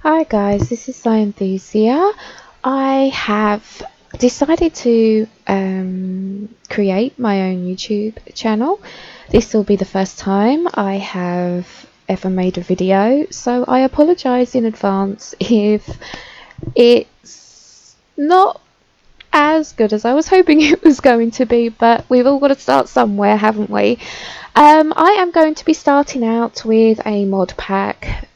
Hi guys, this is Enigmatica. I have decided to create my own YouTube channel. This will be the first time I have ever made a video, so I apologise in advance if it's not as good as I was hoping it was going to be, but we've all got to start somewhere, haven't we? I am going to be starting out with a mod pack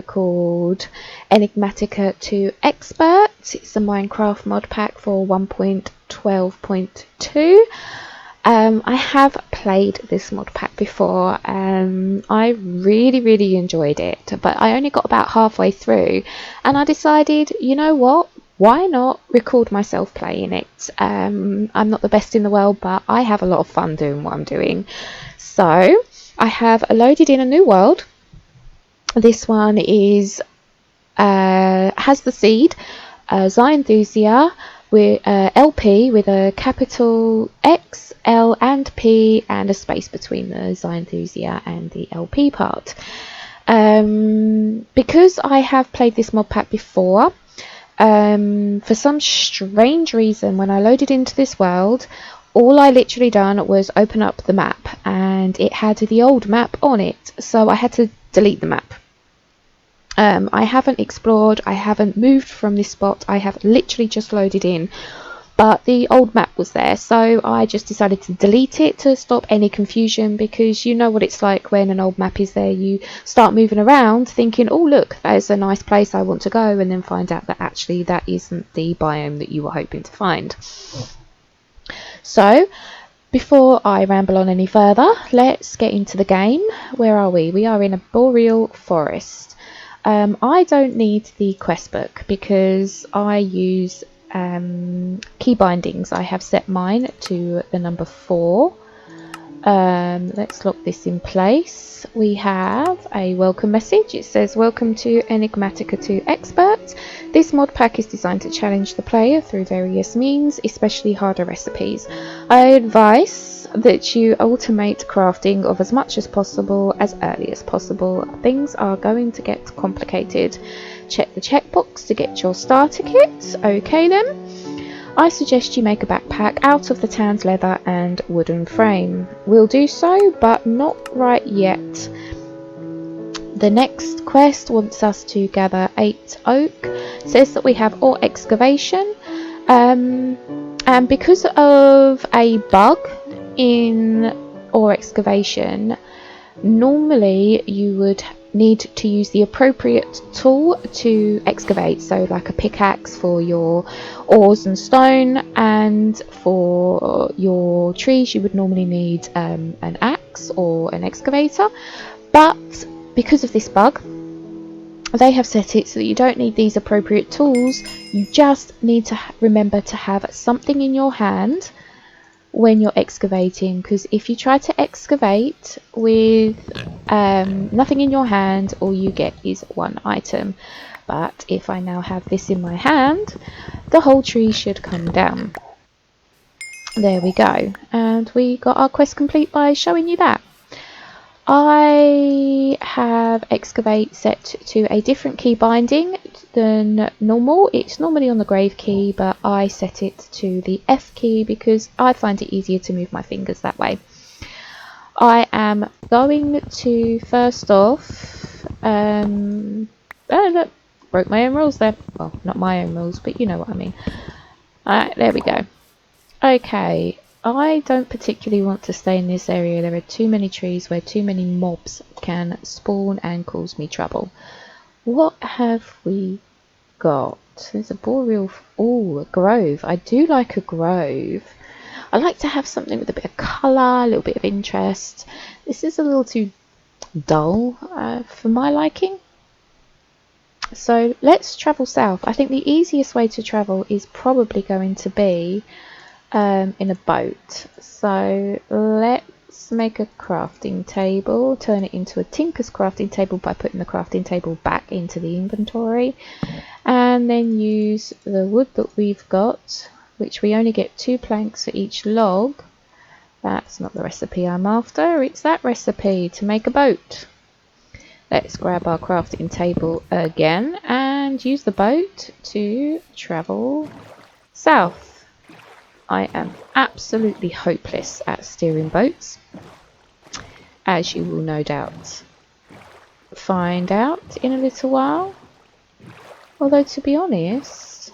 called Enigmatica to Expert. It's a Minecraft mod pack for 1.12.2. I have played this mod pack before. I really enjoyed it, but I only got about halfway through and I decided, you know what, why not record myself playing it? I'm not the best in the world, but I have a lot of fun doing what I'm doing. So I have loaded in a new world. This one is has the seed Enigmatica with LP with a capital X, L and P and a space between the Enigmatica and the LP part. Because I have played this mod pack before, for some strange reason when I loaded into this world, all I literally done was open up the map and it had the old map on it, so I had to delete the map. I haven't explored, I haven't moved from this spot, I have literally just loaded in, but the old map was there, so I just decided to delete it to stop any confusion, because you know what it's like when an old map is there. You start moving around thinking, oh look, there's a nice place I want to go, and then find out that actually that isn't the biome that you were hoping to find. So before I ramble on any further, let's get into the game. Where are we? We are in a boreal forest. I don't need the quest book because I use key bindings. I have set mine to the number 4. Let's lock this in place. We have a welcome message. It says, welcome to Enigmatica to Expert. This mod pack is designed to challenge the player through various means, especially harder recipes. I advise that you automate crafting of as much as possible as early as possible. Things are going to get complicated. Check the checkbox to get your starter kit. Okay then. I suggest you make a backpack out of the tanned leather and wooden frame. We'll do so, but not right yet. The next quest wants us to gather 8 oak. It says that we have ore excavation. And because of a bug in ore excavation, normally you would need to use the appropriate tool to excavate, so like a pickaxe for your ores and stone, and for your trees you would normally need an axe or an excavator. But because of this bug, they have set it so that you don't need these appropriate tools. You just need to remember to have something in your hand when you're excavating, because if you try to excavate with nothing in your hand, all you get is 1 item. But if I now have this in my hand, the whole tree should come down. There we go, and we got our quest complete by showing you that. I have excavate set to a different key binding than normal. It's normally on the grave key, but I set it to the F key because I find it easier to move my fingers that way. I am going to first off, oh look, broke my own rules there. Well, not my own rules, but you know what I mean. Alright, there we go. Okay. I don't particularly want to stay in this area. There are too many trees where too many mobs can spawn and cause me trouble. What have we got? There's a boreal... Oh, a grove. I do like a grove. I like to have something with a bit of colour, a little bit of interest. This is a little too dull for my liking. So let's travel south. I think the easiest way to travel is probably going to be in a boat. So let's make a crafting table, turn it into a tinker's crafting table by putting the crafting table back into the inventory, and then use the wood that we've got, which we only get 2 planks for each log. That's not the recipe I'm after, it's that recipe to make a boat. Let's grab our crafting table again and and use the boat to travel south. I am absolutely hopeless at steering boats, as you will no doubt find out in a little while. Although, to be honest,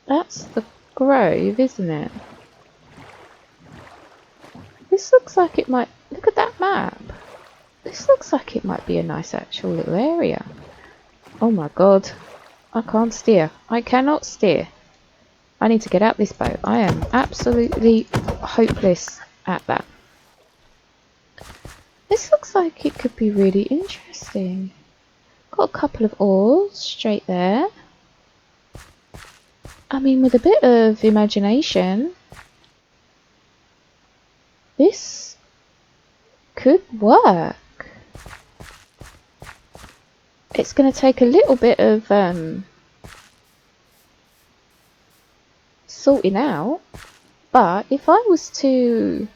that's the grove, isn't it? This looks like it might... Look at that map. This looks like it might be a nice actual little area. Oh my god. I can't steer. I cannot steer. I need to get out this boat. I am absolutely hopeless at that. This looks like it could be really interesting. Got a couple of oars straight there. I mean, with a bit of imagination, this could work. It's going to take a little bit of sorting out, but if I was to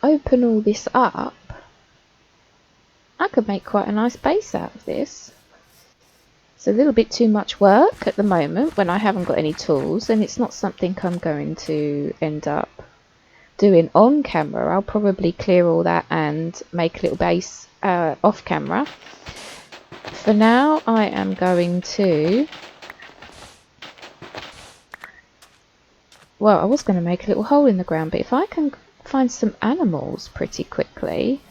open all this up, I could make quite a nice base out of this. It's a little bit too much work at the moment when I haven't got any tools, and it's not something I'm going to end up doing on camera. I'll probably clear all that and make a little base off camera. For now, I am going to... Well, I was going to make a little hole in the ground, but if I can find some animals pretty quickly...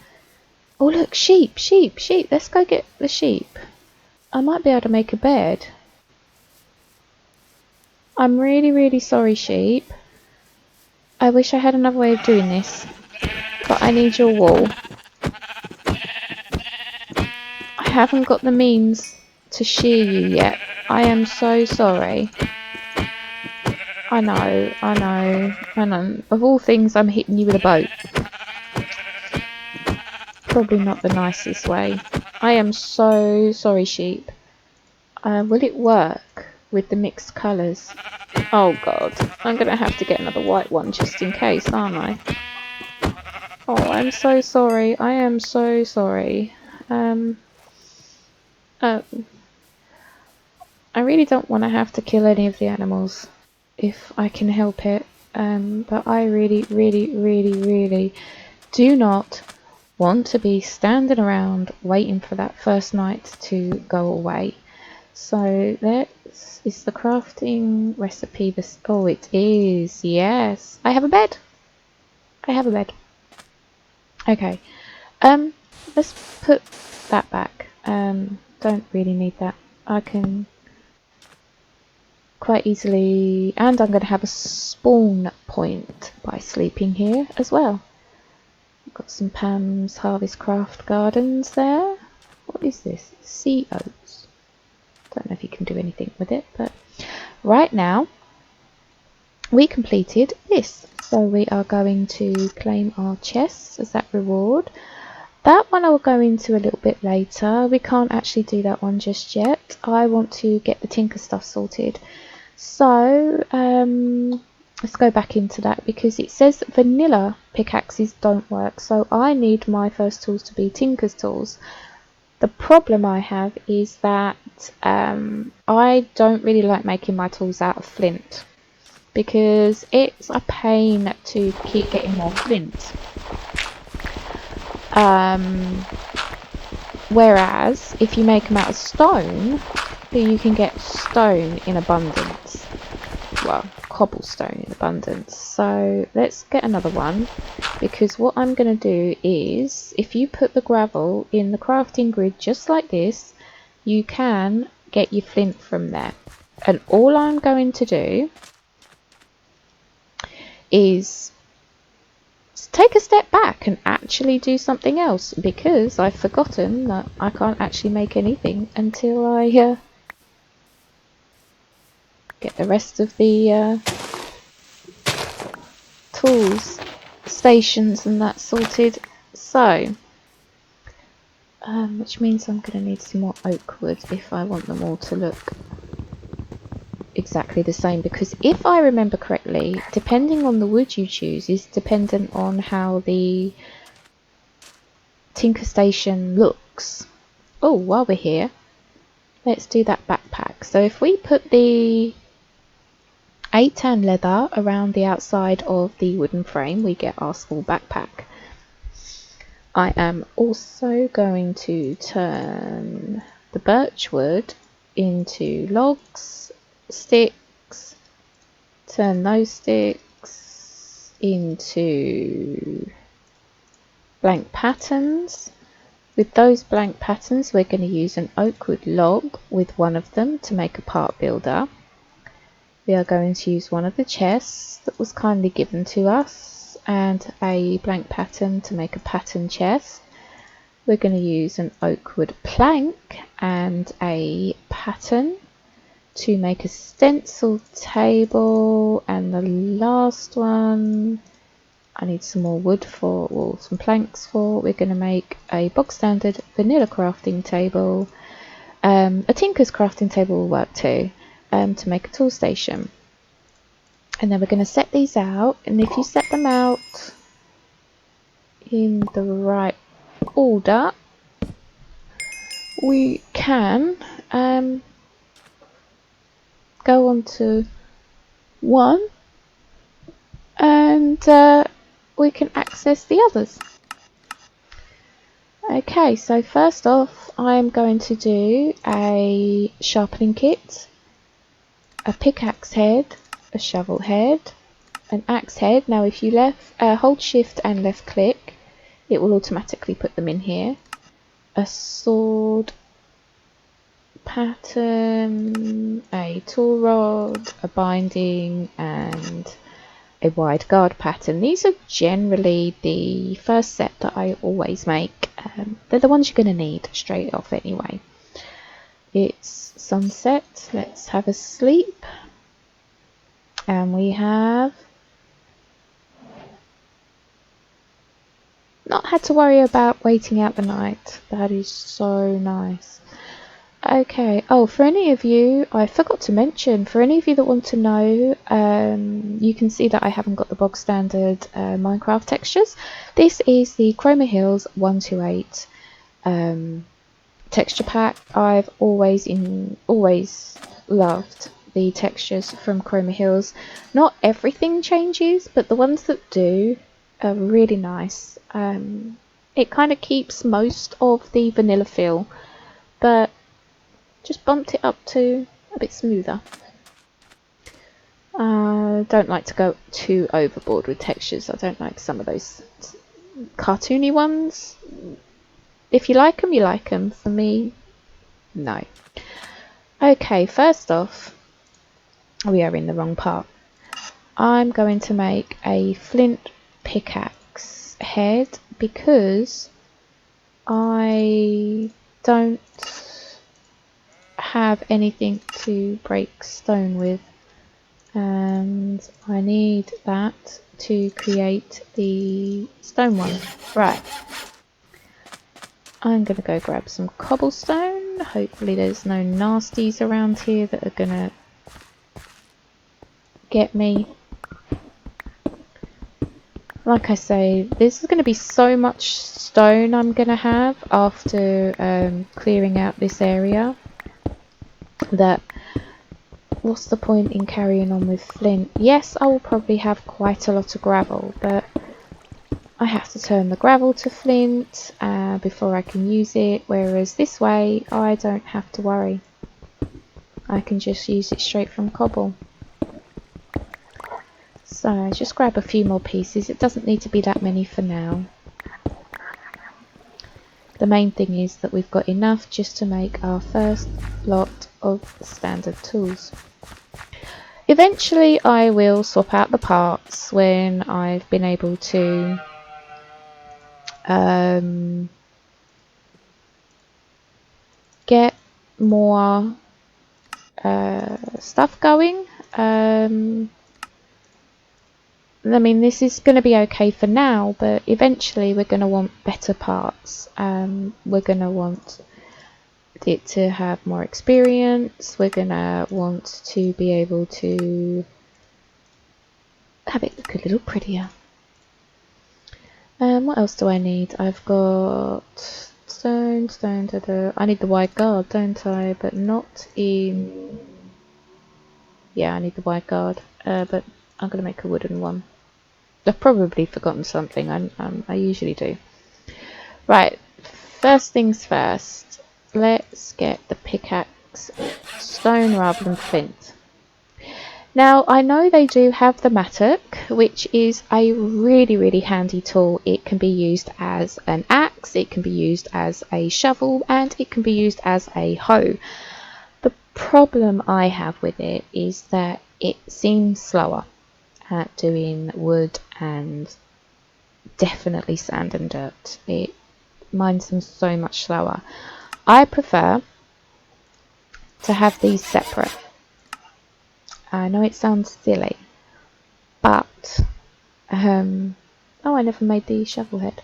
Oh look, sheep, sheep, sheep. Let's go get the sheep. I might be able to make a bed. I'm really, really sorry, sheep. I wish I had another way of doing this, but I need your wool. I haven't got the means to shear you yet. I am so sorry. I know, I know, I know. Of all things, I'm hitting you with a boat. Probably not the nicest way. I am so sorry, sheep. Will it work with the mixed colours? Oh god, I'm going to have to get another white one just in case, aren't I? Oh, I'm so sorry. I am so sorry. I really don't want to have to kill any of the animals if I can help it. But I really, really, really, really do not want to be standing around waiting for that first night to go away. So that is the crafting recipe. Oh, it is. Yes, I have a bed. I have a bed. Okay. Let's put that back. Don't really need that. I can quite easily, and I'm going to have a spawn point by sleeping here as well. I've got some Pam's Harvest Craft Gardens there. What is this? Sea oats. Don't know if you can do anything with it, but right now we completed this, so we are going to claim our chests as that reward. That one I will go into a little bit later. We can't actually do that one just yet. I want to get the tinker stuff sorted. So let's go back into that, because it says vanilla pickaxes don't work, so I need my first tools to be tinker's tools. The problem I have is that I don't really like making my tools out of flint, because it's a pain to keep getting more flint. Whereas if you make them out of stone, then you can get stone in abundance. Well, cobblestone in abundance. So let's get another one, because what I'm going to do is, if you put the gravel in the crafting grid just like this, you can get your flint from there. And all I'm going to do is take a step back and actually do something else, because I've forgotten that I can't actually make anything until I get the rest of the tools, stations and that sorted. So which means I'm going to need some more oak wood if I want them all to look exactly the same, because if I remember correctly, depending on the wood you choose is dependent on how the Tinker Station looks. Oh, while we're here, let's do that backpack. So if we put the 8-tan leather around the outside of the wooden frame, we get our small backpack. I am also going to turn the birch wood into logs, sticks, turn those sticks into blank patterns. With those blank patterns, we're going to use an oak wood log with one of them to make a part builder. We are going to use one of the chests that was kindly given to us and a blank pattern to make a pattern chest. We're going to use an oak wood plank and a pattern to make a stencil table, and the last one I need some more wood for, or some planks for. We're going to make a bog standard vanilla crafting table. A tinker's crafting table will work too, to make a tool station. And then we're going to set these out, and if you set them out in the right order, we can go on to one, and we can access the others. Okay, so first off, I'm going to do a sharpening kit, a pickaxe head, a shovel head, an axe head. Now if you hold shift and left click, it will automatically put them in here. A sword pattern, a tool rod, a binding, and a wide guard pattern. These are generally the first set that I always make. They're the ones you're going to need straight off anyway. It's sunset, let's have a sleep, and we have not had to worry about waiting out the night. That is so nice. Okay, oh, for any of you, I forgot to mention, for any of you that want to know, you can see that I haven't got the bog standard Minecraft textures. This is the Chroma Hills 128 texture pack. I've always loved the textures from Chroma Hills. Not everything changes, but the ones that do are really nice. It kind of keeps most of the vanilla feel, but just bumped it up to a bit smoother. I don't like to go too overboard with textures. I don't like some of those cartoony ones. If you like them, you like them. For me, no. Okay, first off, we are in the wrong part. I'm going to make a flint pickaxe head because I don't have anything to break stone with, and I need that to create the stone one. Right, I'm gonna go grab some cobblestone. Hopefully there's no nasties around here that are gonna get me. Like I say, this is going to be so much stone I'm going to have after clearing out this area that what's the point in carrying on with flint? Yes, I will probably have quite a lot of gravel, but I have to turn the gravel to flint before I can use it, whereas this way I don't have to worry. I can just use it straight from cobble. So just grab a few more pieces. It doesn't need to be that many for now. The main thing is that we've got enough just to make our first lot of standard tools. Eventually I will swap out the parts when I've been able to get more stuff going. I mean, this is going to be okay for now, but eventually we're going to want better parts. We're going to want it to have more experience. We're going to want to be able to have it look a little prettier. What else do I need? I've got stone, I need the wide guard, don't I? But not in... Yeah, I need the wide guard, but I'm going to make a wooden one. I've probably forgotten something, I usually do. Right, first things first, let's get the pickaxe stone rather than flint. Now, I know they do have the mattock, which is a really handy tool. It can be used as an axe, it can be used as a shovel, and it can be used as a hoe. The problem I have with it is that it seems slower at doing wood and definitely sand and dirt. It mines them so much slower. I prefer to have these separate. I know it sounds silly, but oh, I never made the shovel head.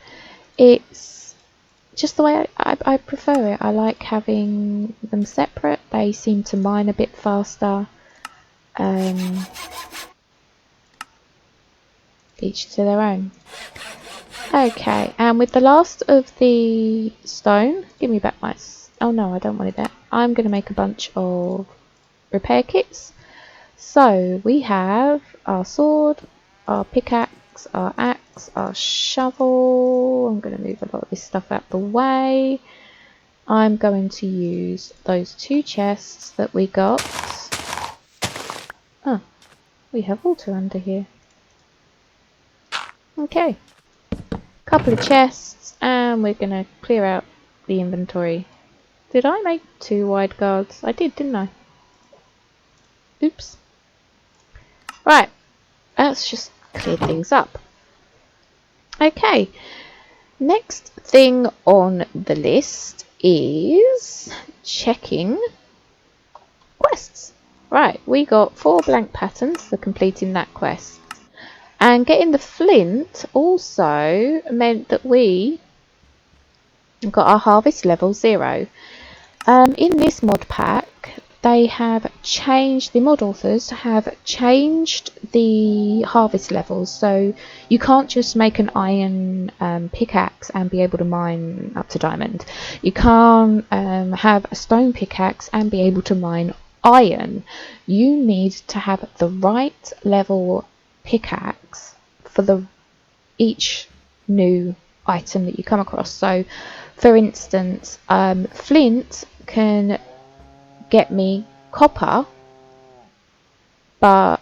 It's just the way I prefer it. I like having them separate. They seem to mine a bit faster. Each to their own. Okay, and with the last of the stone, give me back my... Oh no, I don't want it there. I'm going to make a bunch of repair kits. So we have our sword, our pickaxe, our axe, our shovel. I'm going to move a lot of this stuff out the way. I'm going to use those 2 chests that we got. Oh, we have water under here. Okay. Couple of chests, and we're going to clear out the inventory. Did I make 2 wide guards? I did, didn't I? Oops. Right, let's just clear things up. Okay, next thing on the list is checking quests. Right, we got 4 blank patterns for completing that quest. And getting the flint also meant that we got our harvest level 0. In this mod pack, they have changed, the mod authors have changed the harvest levels, so you can't just make an iron pickaxe and be able to mine up to diamond. You can't have a stone pickaxe and be able to mine iron. You need to have the right level pickaxe for each new item that you come across. So for instance, flint can get me copper, but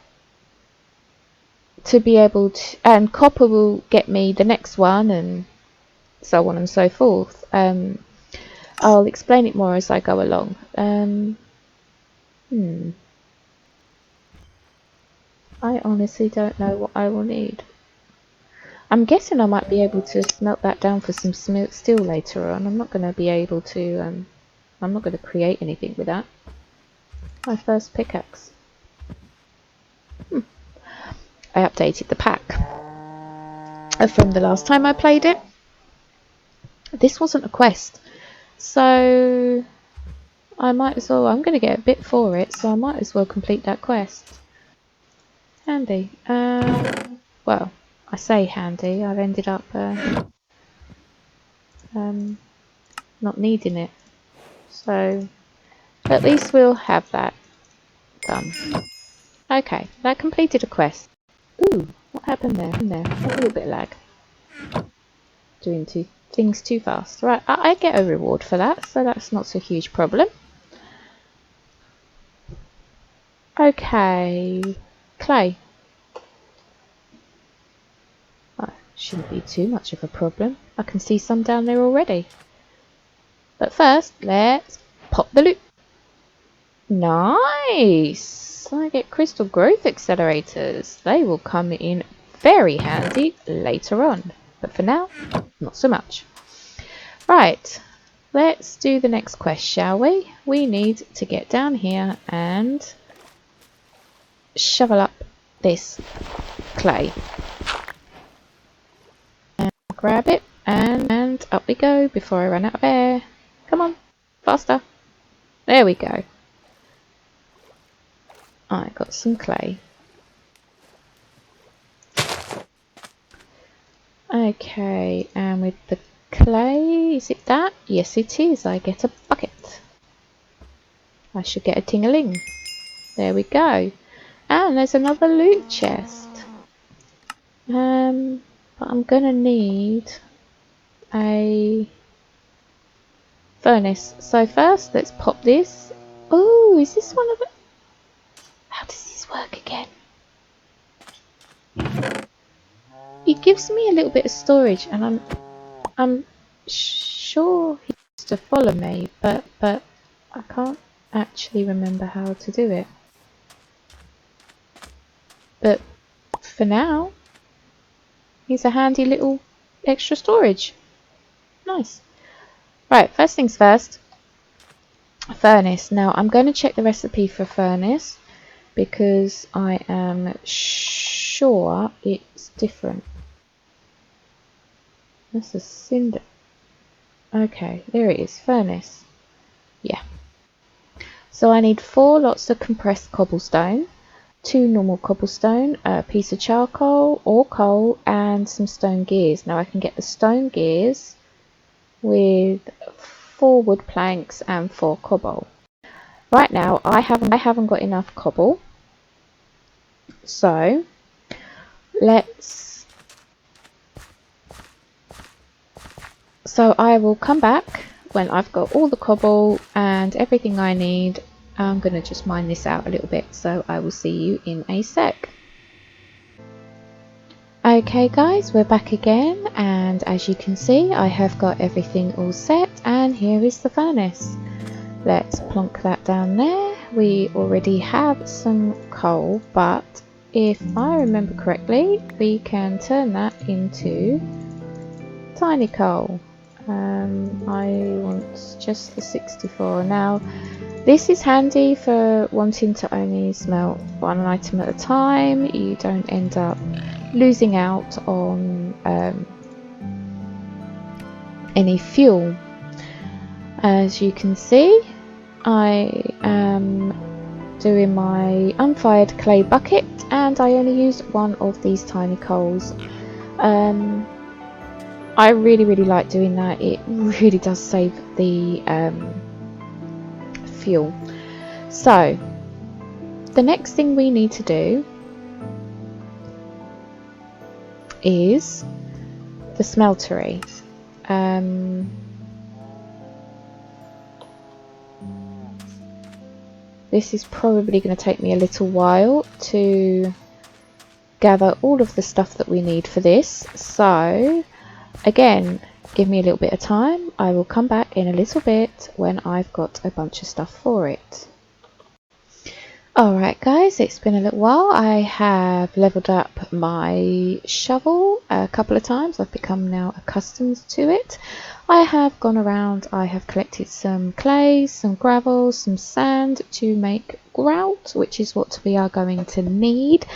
to be able to, and copper will get me the next one, and so on and so forth. I'll explain it more as I go along. I honestly don't know what I will need. I'm guessing I might be able to smelt that down for some steel later on. I'm not going to be able to, I'm not going to create anything with that. My first pickaxe. I updated the pack from the last time I played it. This wasn't a quest, so I might as well, I'm going to get a bit for it, so I might as well complete that quest. Handy. Well, I say handy, I've ended up not needing it, so at least we'll have that done. Okay, that completed a quest. Ooh, what happened there? A little bit of lag. Doing things too fast. Right, I get a reward for that, so that's not a huge problem. Okay, clay. Oh, shouldn't be too much of a problem. I can see some down there already. But first, let's pop the loot. Nice! I get crystal growth accelerators. They will come in very handy later on. But for now, not so much. Right, let's do the next quest, shall we? We need to get down here and shovel up this clay. And grab it, and up we go before I run out of air. Come on, faster. There we go. I got some clay. Okay, Okay, and with the clay, is it that? Yes it is, I get a bucket. I should get a ting-a-ling. There we go. And there's another loot chest. But I'm gonna need a furnace. So first, let's pop this. Oh, is this one of the... How does this work again? It gives me a little bit of storage, and I'm sure he used to follow me, but I can't actually remember how to do it. But for now, he's a handy little extra storage. Nice. Right, first things first. A furnace. Now I'm going to check the recipe for furnace because I am sure it's different. That's a cinder. Okay, there it is. Furnace. Yeah. So I need 4 lots of compressed cobblestone, 2 normal cobblestone, a piece of charcoal or coal, and some stone gears. Now I can get the stone gears with 4 wood planks and 4 cobble. Right now I haven't got enough cobble, so I will come back when I've got all the cobble and everything I need. I'm going to just mine this out a little bit, so I will see you in a sec. Okay guys, we're back again, and as you can see I have got everything all set, and here is the furnace. Let's plonk that down there. We already have some coal, but if I remember correctly we can turn that into tiny coal. I want just the 64. Now this is handy for wanting to only smelt one item at a time. You don't end up losing out on any fuel. As you can see, I am doing my unfired clay bucket, and I only used one of these tiny coals. I really like doing that. It really does save the fuel. So the next thing we need to do is the smeltery. This is probably going to take me a little while to gather all of the stuff that we need for this, so again, give me a little bit of time. I will come back in a little bit when I've got a bunch of stuff for it. Alright guys, it's been a little while. I have leveled up my shovel a couple of times. I've become now accustomed to it. I have gone around, I have collected some clay, some gravel, some sand to make grout, which is what we are going to need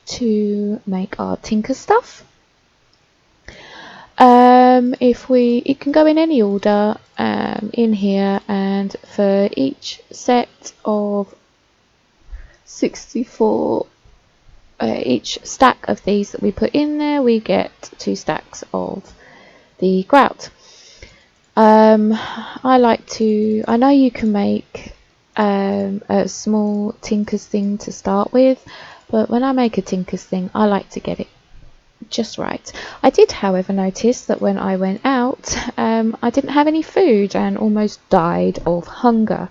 to make our tinker stuff. It can go in any order in here, and for each set of 64, each stack of these that we put in there, we get 2 stacks of the grout. I know you can make a small tinker's thing to start with, but when I make a tinker's thing I like to get it just right. I did however notice that when I went out I didn't have any food and almost died of hunger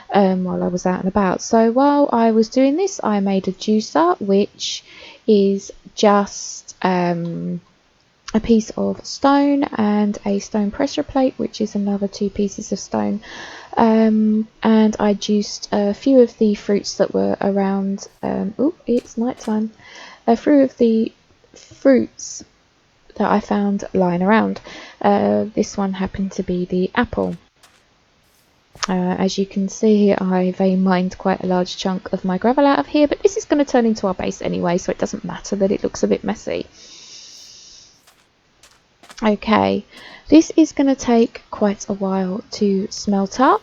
while I was out and about. So while I was doing this I made a juicer, which is just a piece of stone and a stone pressure plate, which is another 2 pieces of stone, and I juiced a few of the fruits that were around. Oh, it's night time. A few of the fruits that I found lying around. This one happened to be the apple. As you can see, I've mined quite a large chunk of my gravel out of here, but this is going to turn into our base anyway, so it doesn't matter that it looks a bit messy. Okay, this is going to take quite a while to smelt up.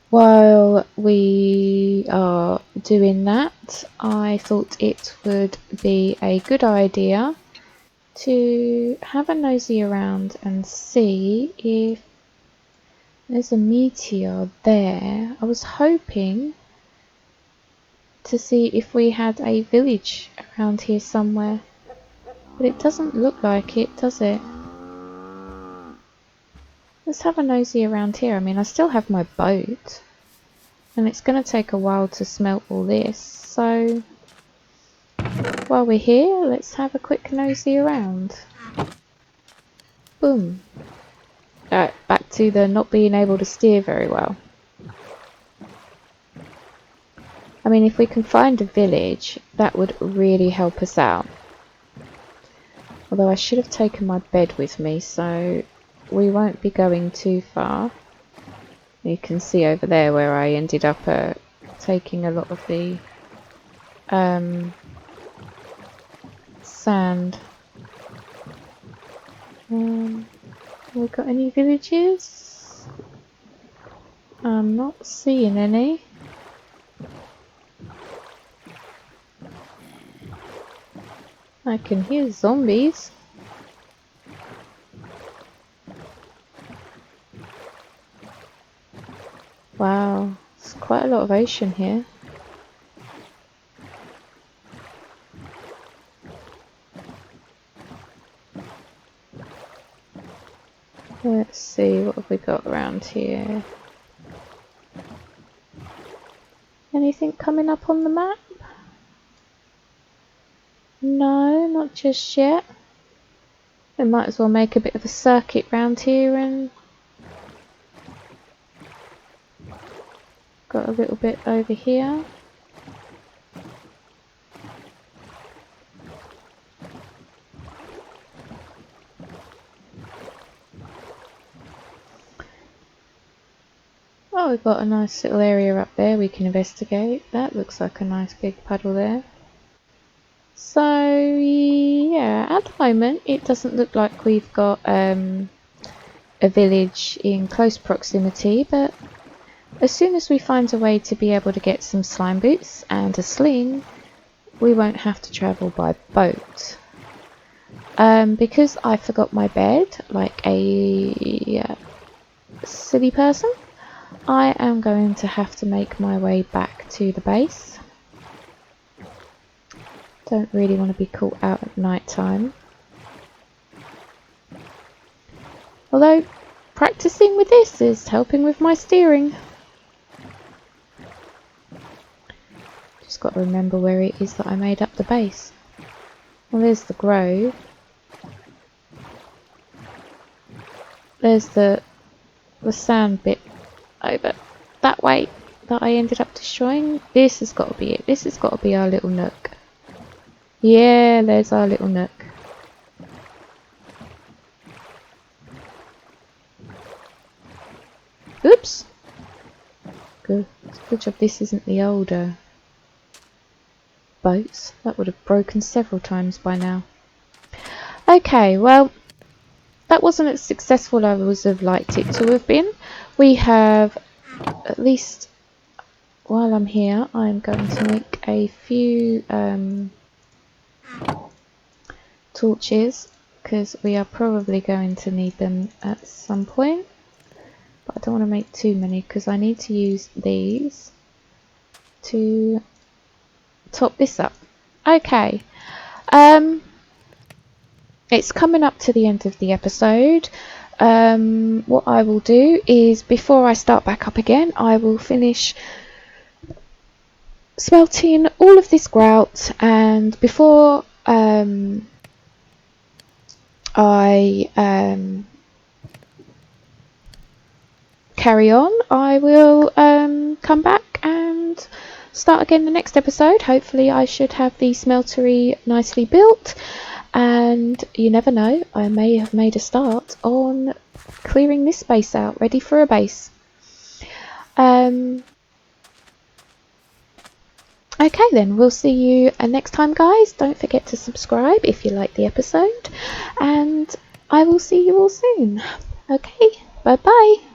While we are doing that, I thought it would be a good idea to have a nosy around and see if there's a meteor there. I was hoping to see if we had a village around here somewhere, but it doesn't look like it, does it? Let's have a nosy around here. I mean, I still have my boat, and it's going to take a while to smelt all this, so while we're here, let's have a quick nosy around. Boom. Alright, back to the not being able to steer very well. I mean, if we can find a village, that would really help us out. Although I should have taken my bed with me, so we won't be going too far. You can see over there where I ended up taking a lot of the sand. Have we got any villages? I'm not seeing any. I can hear zombies. Wow, there's quite a lot of ocean here. Let's see, what have we got around here? Anything coming up on the map? No, not just yet. We might as well make a bit of a circuit round here and got a little bit over here. Oh, we've got a nice little area up there we can investigate. That looks like a nice big puddle there. So yeah, at the moment it doesn't look like we've got a village in close proximity, but as soon as we find a way to be able to get some slime boots and a sling, we won't have to travel by boat. Because I forgot my bed like a silly person, I am going to have to make my way back to the base. Don't really want to be caught out at night time. Although practicing with this is helping with my steering. Just got to remember where it is that I made up the base. Well, there's the grove. There's the sand bit over that way that I ended up destroying. This has got to be it. This has got to be our little nook. Yeah, there's our little nook. Oops. Good job this isn't the older boats. That would have broken several times by now. Okay, well, that wasn't as successful as I would have liked it to have been. We have, at least while I'm here, I'm going to make a few torches, because we are probably going to need them at some point. But I don't want to make too many, because I need to use these to top this up. Okay, it's coming up to the end of the episode. What I will do is, before I start back up again, I will finish smelting all of this grout, and before I carry on, I will come back and start again the next episode. Hopefully I should have the smeltery nicely built, and you never know, I may have made a start on clearing this space out, ready for a base. Okay then, we'll see you next time, guys. Don't forget to subscribe if you like the episode, and I will see you all soon. Okay, bye bye.